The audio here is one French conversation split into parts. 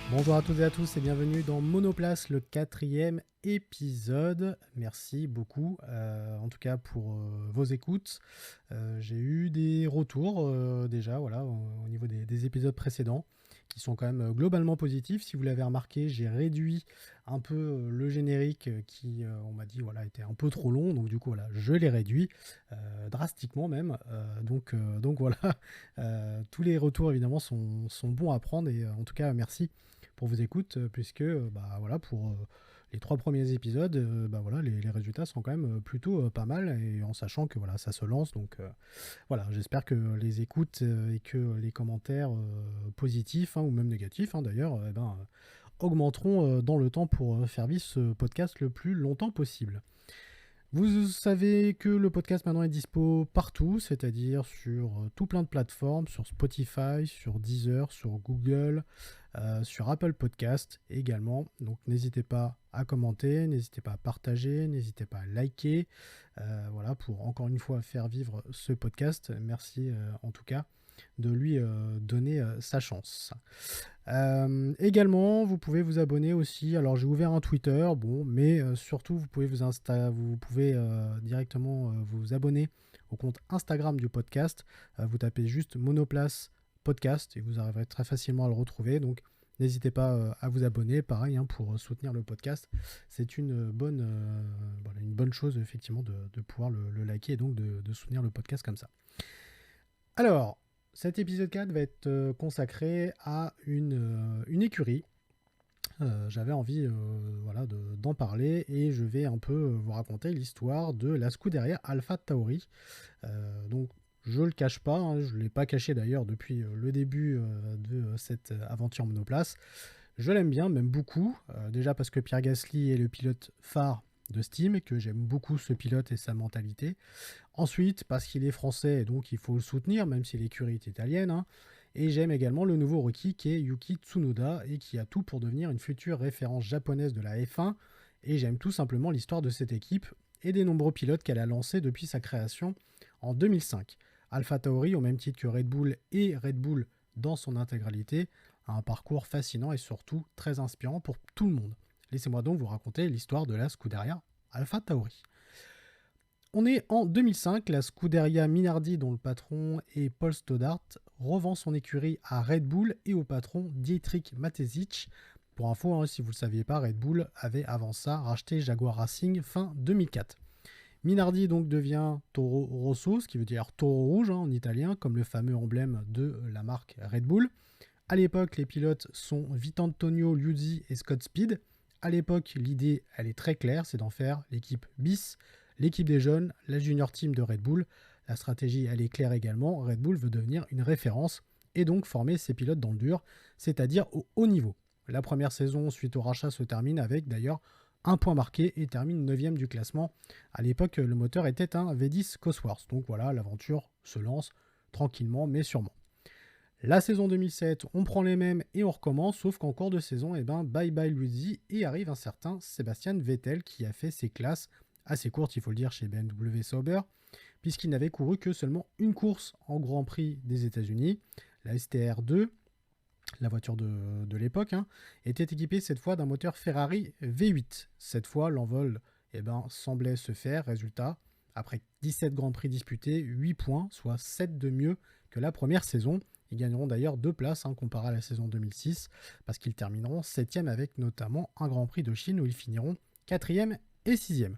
Bonjour à toutes et à tous et bienvenue dans Monoplace, le 4e épisode. Merci beaucoup en tout cas pour vos écoutes. J'ai eu des retours déjà voilà, au niveau des épisodes précédents qui sont quand même globalement positifs. Si vous l'avez remarqué, j'ai réduit un peu le générique qui, on m'a dit, voilà, était un peu trop long. Donc du coup, voilà, je l'ai réduit drastiquement même. Donc voilà, tous les retours évidemment sont bons à prendre et en tout cas, merci pour vos écoutes, puisque bah, voilà, pour les 3 premiers épisodes, bah, voilà, les résultats sont quand même plutôt pas mal, et en sachant que voilà, ça se lance. Donc voilà, j'espère que les écoutes et que les commentaires positifs, hein, ou même négatifs hein, d'ailleurs, augmenteront dans le temps pour faire vivre ce podcast le plus longtemps possible. Vous savez que le podcast maintenant est dispo partout, c'est-à-dire sur tout plein de plateformes, sur Spotify, sur Deezer, sur Google, sur Apple Podcast également. Donc n'hésitez pas à commenter, n'hésitez pas à partager, n'hésitez pas à liker. Voilà, pour encore une fois faire vivre ce podcast. Merci en tout cas de lui donner sa chance. Également, vous pouvez vous abonner aussi. Alors, j'ai ouvert un Twitter, bon, mais surtout, vous pouvez vous pouvez directement vous abonner au compte Instagram du podcast. Vous tapez juste Monoplace Podcast et vous arriverez très facilement à le retrouver. Donc, n'hésitez pas à vous abonner. Pareil, hein, pour soutenir le podcast, c'est voilà, une bonne chose, effectivement, de pouvoir le liker et donc de soutenir le podcast comme ça. Alors, cet épisode 4 va être consacré à une écurie. J'avais envie voilà, d'en parler et je vais un peu vous raconter l'histoire de la Scuderia Alpha Tauri. Donc, je le cache pas, hein, je ne l'ai pas caché d'ailleurs depuis le début de cette aventure monoplace. Je l'aime bien, même beaucoup. Déjà parce que Pierre Gasly est le pilote phare de Steam et que j'aime beaucoup ce pilote et sa mentalité. Ensuite, parce qu'il est français, et donc il faut le soutenir, même si l'écurie est italienne. Hein. Et j'aime également le nouveau rookie qui est Yuki Tsunoda et qui a tout pour devenir une future référence japonaise de la F1. Et j'aime tout simplement l'histoire de cette équipe et des nombreux pilotes qu'elle a lancés depuis sa création en 2005. AlphaTauri, au même titre que Red Bull et Red Bull dans son intégralité, a un parcours fascinant et surtout très inspirant pour tout le monde. Laissez-moi donc vous raconter l'histoire de la Scuderia AlphaTauri. On est en 2005, la Scuderia Minardi, dont le patron est Paul Stoddart, revend son écurie à Red Bull et au patron Dietrich Mateschitz. Pour info, hein, si vous ne le saviez pas, Red Bull avait avant ça racheté Jaguar Racing fin 2004. Minardi donc devient Toro Rosso, ce qui veut dire taureau rouge hein, en italien, comme le fameux emblème de la marque Red Bull. À l'époque, les pilotes sont Vitantonio Liuzzi et Scott Speed. À l'époque, l'idée, elle est très claire, c'est d'en faire l'équipe bis, l'équipe des jeunes, la junior team de Red Bull. La stratégie, elle est claire également. Red Bull veut devenir une référence et donc former ses pilotes dans le dur, c'est-à-dire au haut niveau. La première saison, suite au rachat, se termine avec d'ailleurs un point marqué et termine 9e du classement. À l'époque, le moteur était un V10 Cosworth. Donc voilà, l'aventure se lance tranquillement mais sûrement. La saison 2007, on prend les mêmes et on recommence, sauf qu'en cours de saison, bye bye Luigi et arrive un certain Sébastien Vettel qui a fait ses classes assez courtes, il faut le dire, chez BMW Sauber, puisqu'il n'avait couru que seulement une course en Grand Prix des États-Unis, la STR2, la voiture de l'époque, hein, était équipée cette fois d'un moteur Ferrari V8. Cette fois, l'envol semblait se faire. Résultat, après 17 Grands Prix disputés, 8 points, soit 7 de mieux que la première saison. Ils gagneront d'ailleurs 2 places comparé à la saison 2006, parce qu'ils termineront 7e avec notamment un Grand Prix de Chine où ils finiront 4e et 6e.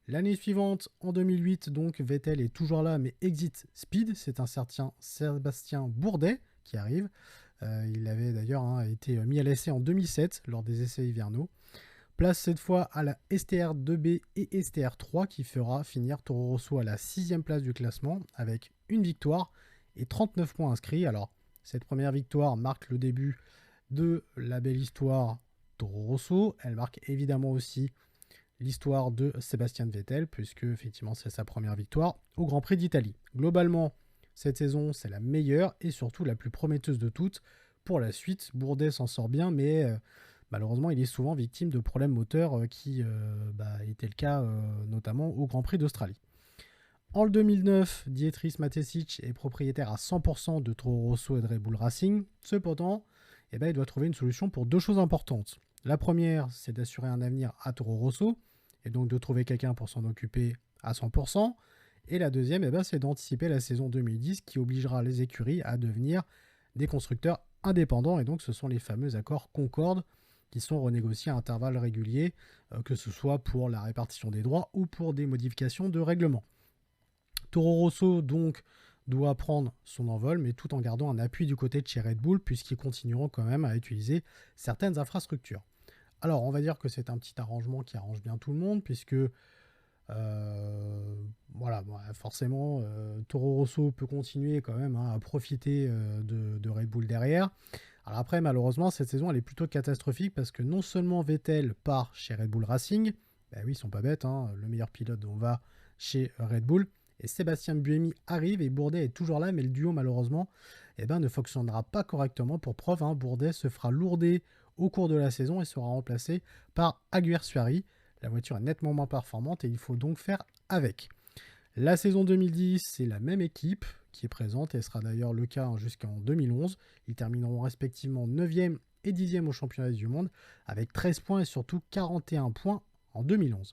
L'année suivante, en 2008, donc Vettel est toujours là, mais exit Speed. C'est un certain Sébastien Bourdet qui arrive. Il avait d'ailleurs été mis à l'essai en 2007 lors des essais hivernaux. Place cette fois à la STR2B et STR3 qui fera finir Toro Rosso à la 6e place du classement avec une victoire et 39 points inscrits. Alors, cette première victoire marque le début de la belle histoire Toro Rosso. Elle marque évidemment aussi l'histoire de Sébastien Vettel, puisque effectivement c'est sa première victoire au Grand Prix d'Italie. Globalement, cette saison c'est la meilleure et surtout la plus prometteuse de toutes. Pour la suite, Bourdet s'en sort bien, mais malheureusement il est souvent victime de problèmes moteurs qui étaient le cas notamment au Grand Prix d'Australie. En 2009, Dietrich Mateschitz est propriétaire à 100% de Toro Rosso et de Red Bull Racing. Cependant, il doit trouver une solution pour 2 choses importantes. La première, c'est d'assurer un avenir à Toro Rosso, et donc de trouver quelqu'un pour s'en occuper à 100%. Et la deuxième, c'est d'anticiper la saison 2010 qui obligera les écuries à devenir des constructeurs indépendants. Et donc ce sont les fameux accords Concorde qui sont renégociés à intervalles réguliers, que ce soit pour la répartition des droits ou pour des modifications de règlement. Toro Rosso donc doit prendre son envol, mais tout en gardant un appui du côté de chez Red Bull, puisqu'ils continueront quand même à utiliser certaines infrastructures. Alors on va dire que c'est un petit arrangement qui arrange bien tout le monde, puisque forcément, Toro Rosso peut continuer quand même à profiter de Red Bull derrière. Alors après, malheureusement, cette saison, elle est plutôt catastrophique parce que non seulement Vettel part chez Red Bull Racing, oui, ils sont pas bêtes, le meilleur pilote on va chez Red Bull, et Sébastien Buemi arrive et Bourdet est toujours là, mais le duo malheureusement ne fonctionnera pas correctement. Pour preuve, Bourdet se fera lourder au cours de la saison et sera remplacé par Alguersuari. La voiture est nettement moins performante et il faut donc faire avec. La saison 2010, c'est la même équipe qui est présente et sera d'ailleurs le cas jusqu'en 2011. Ils termineront respectivement 9e et 10e au championnat du monde avec 13 points et surtout 41 points en 2011.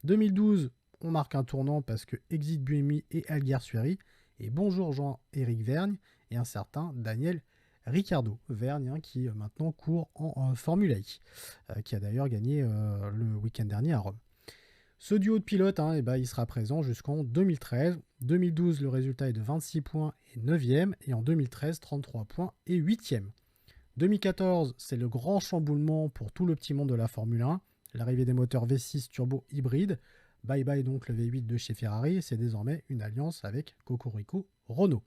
2012, on marque un tournant parce que exit Buemi et Alguersuari et bonjour Jean-Éric Vergne et un certain Daniel Ricciardo. Vergne qui maintenant court en Formule E, qui a d'ailleurs gagné le week-end dernier à Rome. Ce duo de pilotes, il sera présent jusqu'en 2013. 2012, le résultat est de 26 points et 9e, et en 2013, 33 points et 8e. 2014, c'est le grand chamboulement pour tout le petit monde de la Formule 1. L'arrivée des moteurs V6 turbo hybrides. Bye bye donc le V8 de chez Ferrari, c'est désormais une alliance avec Cocorico Renault.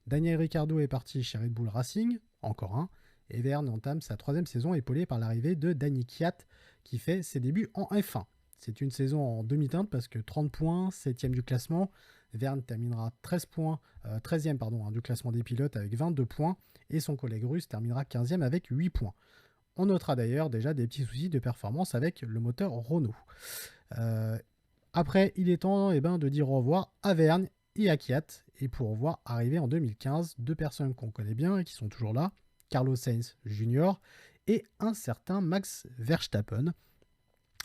Daniel Ricciardo est parti chez Red Bull Racing, encore un, et Verne entame sa 3e saison épaulé par l'arrivée de Danny Kvyat qui fait ses débuts en F1. C'est une saison en demi-teinte parce que 30 points, 7e du classement. Verne terminera 13e du classement des pilotes avec 22 points et son collègue russe terminera 15e avec 8 points. On notera d'ailleurs déjà des petits soucis de performance avec le moteur Renault. Après, il est temps de dire au revoir à Verne et à Kvyat, et pour voir arriver en 2015 deux personnes qu'on connaît bien et qui sont toujours là, Carlos Sainz Jr. et un certain Max Verstappen.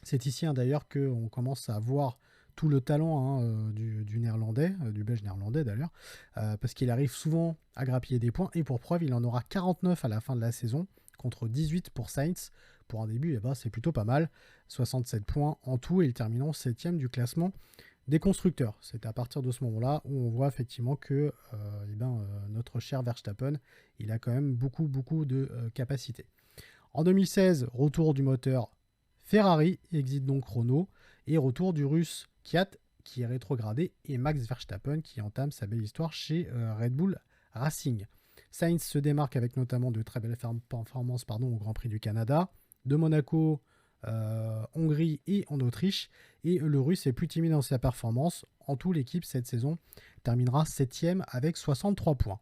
C'est ici d'ailleurs qu'on commence à voir tout le talent du néerlandais, du belge néerlandais d'ailleurs, parce qu'il arrive souvent à grappiller des points, et pour preuve, il en aura 49 à la fin de la saison, contre 18 pour Sainz. Pour un début, c'est plutôt pas mal, 67 points en tout, et il termine 7e du classement des constructeurs. C'est à partir de ce moment-là où on voit effectivement que notre cher Verstappen, il a quand même beaucoup de capacités. En 2016, retour du moteur Ferrari, exit donc Renault, et retour du russe Kvyat qui est rétrogradé, et Max Verstappen qui entame sa belle histoire chez Red Bull Racing. Sainz se démarque avec notamment de très belles performances au Grand Prix du Canada, de Monaco, Hongrie et en Autriche, et le russe est plus timide dans sa performance. En tout, l'équipe cette saison terminera 7e avec 63 points.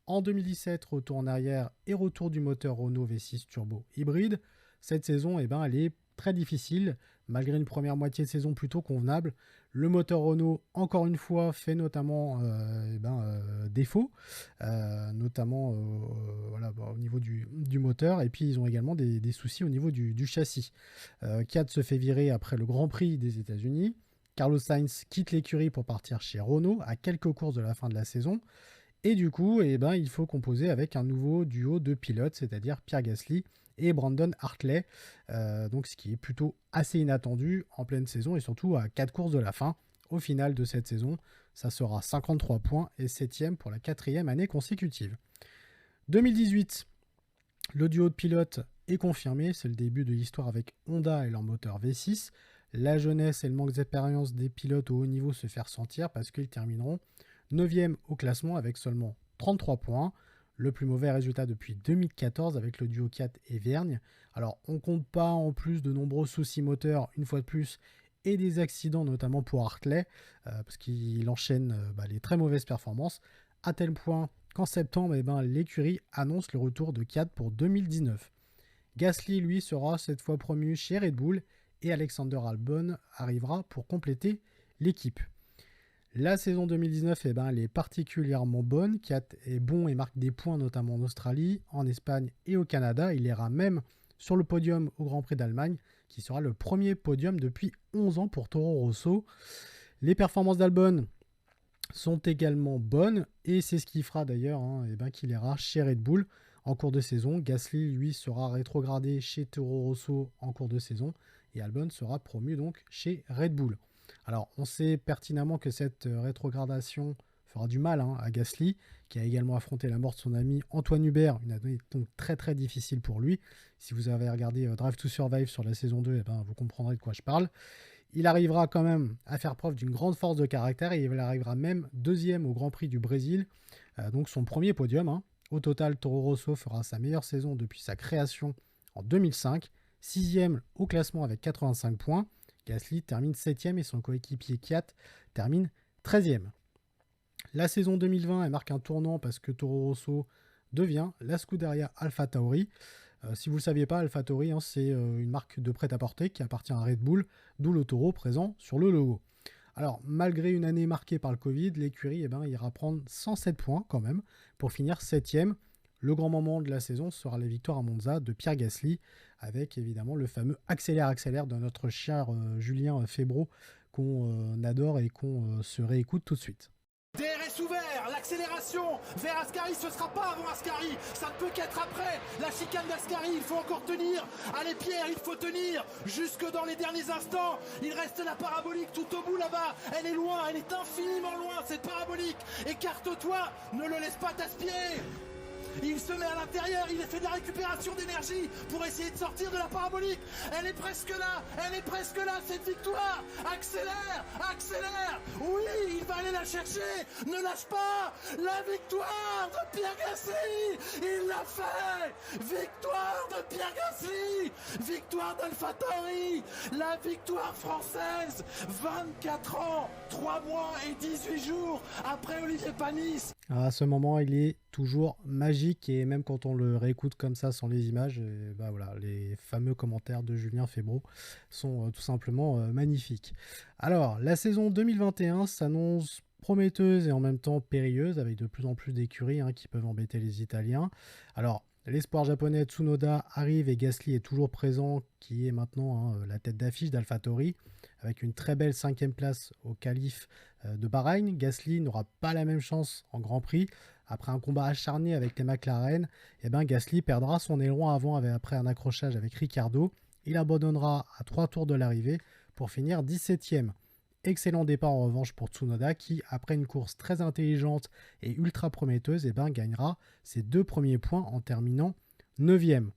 En 2017, retour en arrière et retour du moteur Renault V6 turbo hybride. Cette saison, elle est très difficile, malgré une première moitié de saison plutôt convenable. Le moteur Renault, encore une fois, fait notamment défaut, notamment au niveau du moteur, et puis ils ont également des soucis au niveau du châssis. Kvyat se fait virer après le Grand Prix des États-Unis. Carlos Sainz quitte l'écurie pour partir chez Renault à quelques courses de la fin de la saison. Et du coup, il faut composer avec un nouveau duo de pilotes, c'est-à-dire Pierre Gasly et Brandon Hartley, donc ce qui est plutôt assez inattendu en pleine saison et surtout à 4 courses de la fin. Au final de cette saison, ça sera 53 points et 7e pour la 4e année consécutive. 2018, le duo de pilotes est confirmé, c'est le début de l'histoire avec Honda et leur moteur V6. La jeunesse et le manque d'expérience des pilotes au haut niveau se fait ressentir parce qu'ils termineront 9e au classement avec seulement 33 points. Le plus mauvais résultat depuis 2014 avec le duo Kvyat et Vergne. Alors, on compte pas en plus de nombreux soucis moteurs, une fois de plus, et des accidents, notamment pour Hartley, parce qu'il enchaîne les très mauvaises performances, à tel point qu'en septembre, l'écurie annonce le retour de Kvyat pour 2019. Gasly, lui, sera cette fois promu chez Red Bull, et Alexander Albon arrivera pour compléter l'équipe. La saison 2019, elle est particulièrement bonne. Kiat est bon et marque des points, notamment en Australie, en Espagne et au Canada. Il ira même sur le podium au Grand Prix d'Allemagne, qui sera le premier podium depuis 11 ans pour Toro Rosso. Les performances d'Albon sont également bonnes, et c'est ce qui fera d'ailleurs qu'il ira chez Red Bull en cours de saison. Gasly, lui, sera rétrogradé chez Toro Rosso en cours de saison, et Albon sera promu donc chez Red Bull. Alors, on sait pertinemment que cette rétrogradation fera du mal à Gasly, qui a également affronté la mort de son ami Antoine Hubert, une année donc très très difficile pour lui. Si vous avez regardé Drive to Survive sur la saison 2, vous comprendrez de quoi je parle. Il arrivera quand même à faire preuve d'une grande force de caractère, et il arrivera même deuxième au Grand Prix du Brésil, donc son premier podium. Au total, Toro Rosso fera sa meilleure saison depuis sa création en 2005, sixième au classement avec 85 points. Gasly termine 7e et son coéquipier Kiat termine 13e. La saison 2020, elle marque un tournant parce que Toro Rosso devient la Scuderia AlphaTauri. Si vous ne le saviez pas, AlphaTauri, c'est une marque de prêt-à-porter qui appartient à Red Bull, d'où le taureau présent sur le logo. Alors, malgré une année marquée par le Covid, l'écurie ira prendre 107 points quand même pour finir 7e. Le grand moment de la saison sera la victoire à Monza de Pierre Gasly, avec évidemment le fameux accélère de notre cher Julien Febvre, qu'on adore et qu'on se réécoute tout de suite. DRS ouvert, l'accélération vers Ascari, ce sera pas avant Ascari, ça ne peut qu'être après. La chicane d'Ascari, il faut encore tenir. Allez Pierre, il faut tenir jusque dans les derniers instants. Il reste la parabolique tout au bout là-bas. Elle est loin, elle est infiniment loin cette parabolique. Écarte-toi, ne le laisse pas t'aspirer. Il se met à l'intérieur, il fait de la récupération d'énergie pour essayer de sortir de la parabolique. Elle est presque là, cette victoire. Accélère, accélère. Oui, il va aller la chercher. Ne lâche pas. La victoire de Pierre Gasly. Il l'a fait. Victoire de Pierre Gasly. Victoire d'AlphaTauri. La victoire française. 24 ans, 3 mois et 18 jours après Olivier Panis. À ce moment, il est toujours magique, et même quand on le réécoute comme ça sans les images, les fameux commentaires de Julien Febvre sont tout simplement magnifiques. Alors, la saison 2021 s'annonce prometteuse et en même temps périlleuse, avec de plus en plus d'écuries qui peuvent embêter les Italiens. Alors, l'espoir japonais Tsunoda arrive et Gasly est toujours présent, qui est maintenant la tête d'affiche d'AlphaTauri, avec une très belle 5e place au qualif de Bahreïn. Gasly n'aura pas la même chance en Grand Prix. Après un combat acharné avec les McLaren, Gasly perdra son aileron avant après un accrochage avec Ricciardo. Il abandonnera à 3 tours de l'arrivée pour finir 17e. Excellent départ en revanche pour Tsunoda, qui, après une course très intelligente et ultra prometteuse, gagnera ses 2 premiers points en terminant 9e.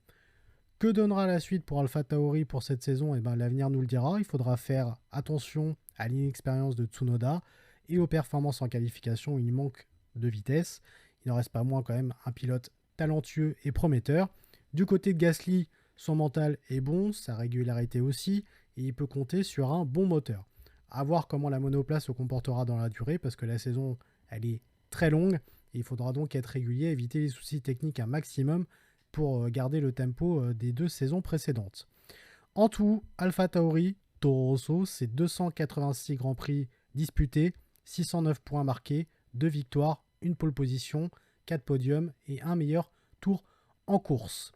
Que donnera la suite pour AlphaTauri pour cette saison ? L'avenir nous le dira. Il faudra faire attention à l'inexpérience de Tsunoda et aux performances en qualification où il manque de vitesse. Il n'en reste pas moins quand même un pilote talentueux et prometteur. Du côté de Gasly, son mental est bon, sa régularité aussi, et il peut compter sur un bon moteur. À voir comment la monoplace se comportera dans la durée, parce que la saison, elle est très longue, et il faudra donc être régulier, éviter les soucis techniques un maximum pour garder le tempo des 2 saisons précédentes. En tout, AlphaTauri, Toro Rosso, c'est 286 Grands Prix disputés, 609 points marqués, 2 victoires, 1 pole position, 4 podiums et un meilleur tour en course.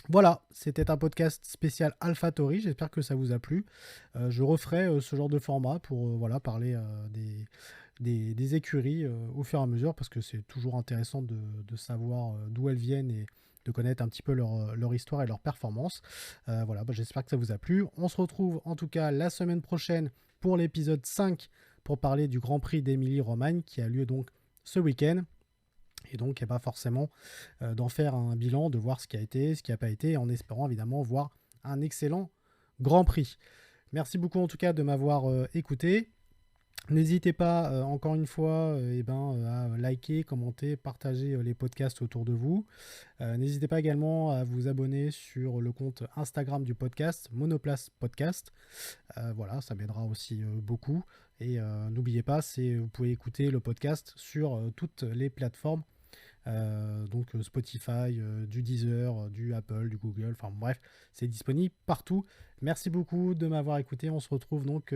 Voilà, c'était un podcast spécial AlphaTauri, j'espère que ça vous a plu. Je referai ce genre de format pour parler des écuries au fur et à mesure, parce que c'est toujours intéressant de savoir d'où elles viennent et de connaître un petit peu leur histoire et leur performance. J'espère que ça vous a plu. On se retrouve en tout cas la semaine prochaine pour l'épisode 5 pour parler du Grand Prix d'Émilie-Romagne qui a lieu donc ce week-end. Et donc forcément d'en faire un bilan, de voir ce qui a été, ce qui n'a pas été, en espérant évidemment voir un excellent Grand Prix. Merci beaucoup en tout cas de m'avoir écouté. N'hésitez pas, encore une fois, à liker, commenter, partager les podcasts autour de vous. N'hésitez pas également à vous abonner sur le compte Instagram du podcast, Monoplace Podcast. Ça m'aidera aussi beaucoup. Et n'oubliez pas, vous pouvez écouter le podcast sur toutes les plateformes donc Spotify, du Deezer, du Apple, du Google, enfin bref, c'est disponible partout. Merci beaucoup de m'avoir écouté. On se retrouve donc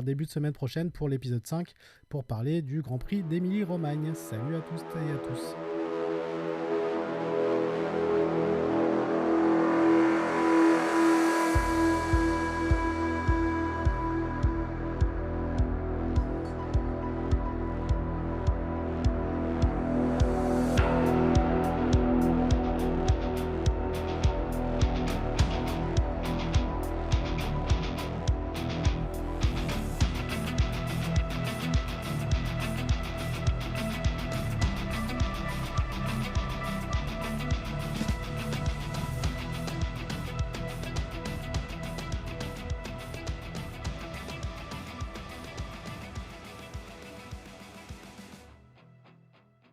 début de semaine prochaine pour l'épisode 5 pour parler du Grand Prix d'Émilie-Romagne. Salut à tous et à tous.